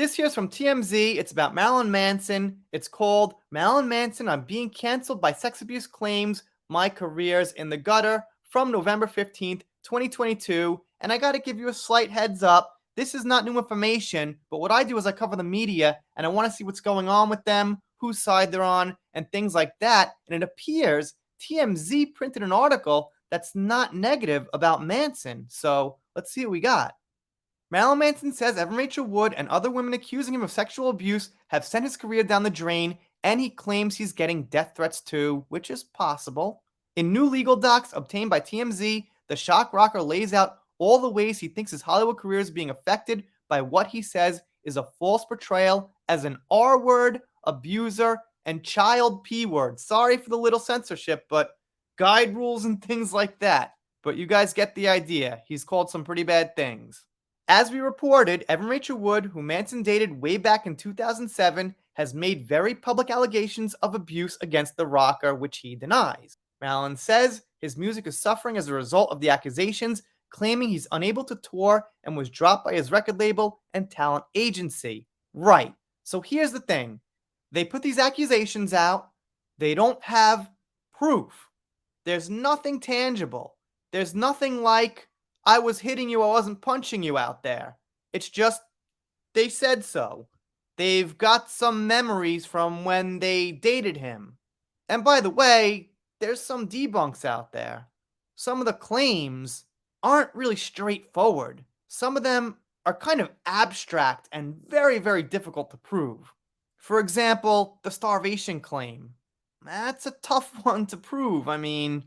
This here's from TMZ. It's about Marilyn Manson. It's called Marilyn Manson, I'm Being Canceled by Sex Abuse Claims, My Career's in the Gutter, from November 15th, 2022. And I got to give you a slight heads up. This is not new information, but what I do is I cover the media and I want to see what's going on with them, whose side they're on, and things like that. And it appears TMZ printed an article that's not negative about Manson. So let's see what we got. Marilyn Manson says Evan Rachel Wood and other women accusing him of sexual abuse have sent his career down the drain, and he claims he's getting death threats too, which is possible. In new legal docs obtained by TMZ, the shock rocker lays out all the ways he thinks his Hollywood career is being affected by what he says is a false portrayal as an R-word, abuser, and child P-word. Sorry for the little censorship, but guide rules and things like that. But you guys get the idea. He's called some pretty bad things. As we reported, Evan Rachel Wood, who Manson dated way back in 2007, has made very public allegations of abuse against the rocker, which he denies. Marilyn says his music is suffering as a result of the accusations, claiming he's unable to tour and was dropped by his record label and talent agency. Right. So here's the thing. They put these accusations out. They don't have proof. There's nothing tangible. There's nothing like, I was hitting you, I wasn't punching you out there. It's just, they said so. They've got some memories from when they dated him. And by the way, there's some debunks out there. Some of the claims aren't really straightforward. Some of them are kind of abstract and very, very difficult to prove. For example, the starvation claim. That's a tough one to prove. I mean,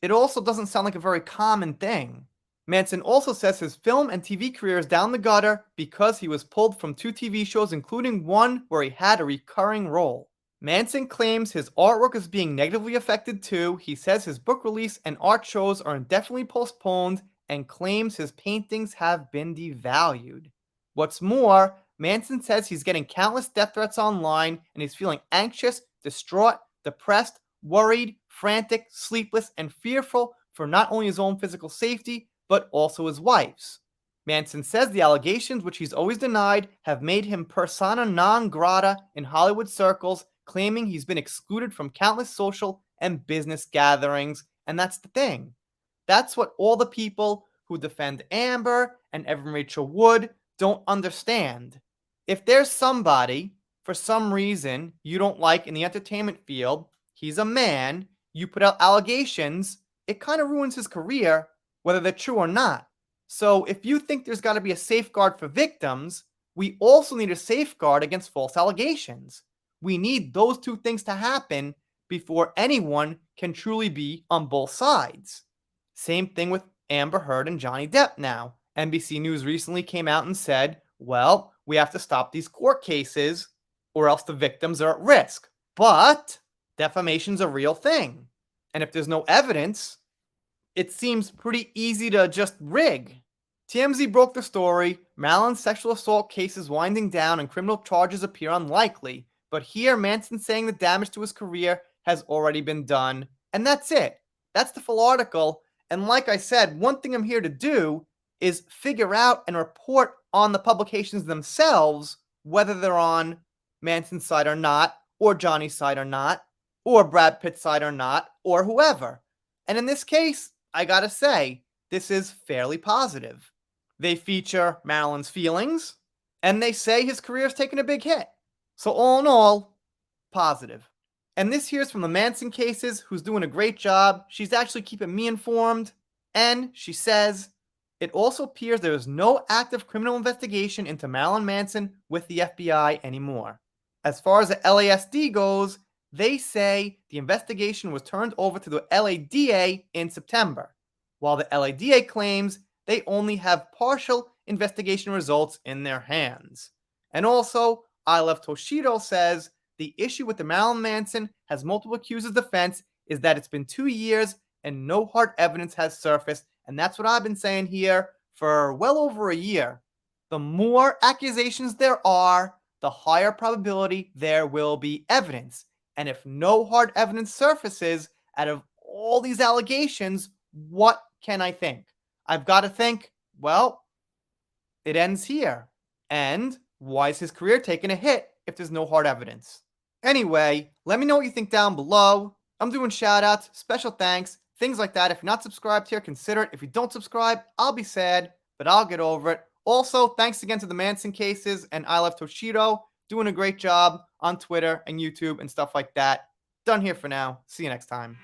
it also doesn't sound like a very common thing. Manson also says his film and TV career is down the gutter because he was pulled from 2 TV shows, including one where he had a recurring role. Manson claims his artwork is being negatively affected too. He says his book release and art shows are indefinitely postponed and claims his paintings have been devalued. What's more, Manson says he's getting countless death threats online and he's feeling anxious, distraught, depressed, worried, frantic, sleepless, and fearful for not only his own physical safety, but also his wife's. Manson says the allegations, which he's always denied, have made him persona non grata in Hollywood circles, claiming he's been excluded from countless social and business gatherings. And that's the thing. That's what all the people who defend Amber and Evan Rachel Wood don't understand. If there's somebody, for some reason, you don't like in the entertainment field, he's a man, you put out allegations, it kind of ruins his career, whether they're true or not. So if you think there's got to be a safeguard for victims, we also need a safeguard against false allegations. We need those two things to happen before anyone can truly be on both sides. Same thing with Amber Heard and Johnny Depp now. NBC News recently came out and said, well, we have to stop these court cases or else the victims are at risk. But defamation's a real thing. And if there's no evidence, it seems pretty easy to just rig. TMZ broke the story. Marilyn's sexual assault case is winding down and criminal charges appear unlikely. But here, Manson's saying the damage to his career has already been done. And that's it. That's the full article. And like I said, one thing I'm here to do is figure out and report on the publications themselves, whether they're on Manson's side or not, or Johnny's side or not, or Brad Pitt's side or not, or whoever. And in this case, I gotta say, this is fairly positive. They feature Marilyn's feelings, and they say his career's taken a big hit. So all in all, positive. And this here's from the Manson cases, who's doing a great job. She's actually keeping me informed. And she says, it also appears there is no active criminal investigation into Marilyn Manson with the FBI anymore. As far as the LASD goes, they say the investigation was turned over to the LADA in September, while the LADA claims they only have partial investigation results in their hands. And also, I Love Toshido says the issue with the Marilyn Manson has multiple accusers' defense is that it's been 2 years and no hard evidence has surfaced, and that's what I've been saying here for well over a year. The more accusations there are, the higher probability there will be evidence. And if no hard evidence surfaces out of all these allegations, what can I think? I've got to think, well, it ends here. And Why is his career taking a hit if there's no hard evidence? Anyway, let me know what you think down below. I'm doing shoutouts, special thanks, things like that. If you're not subscribed here, consider it. If you don't subscribe, I'll be sad, but I'll get over it. Also, thanks again to the Manson cases and I Love Toshido, doing a great job on Twitter and YouTube and stuff like that. Done here for now. See you next time.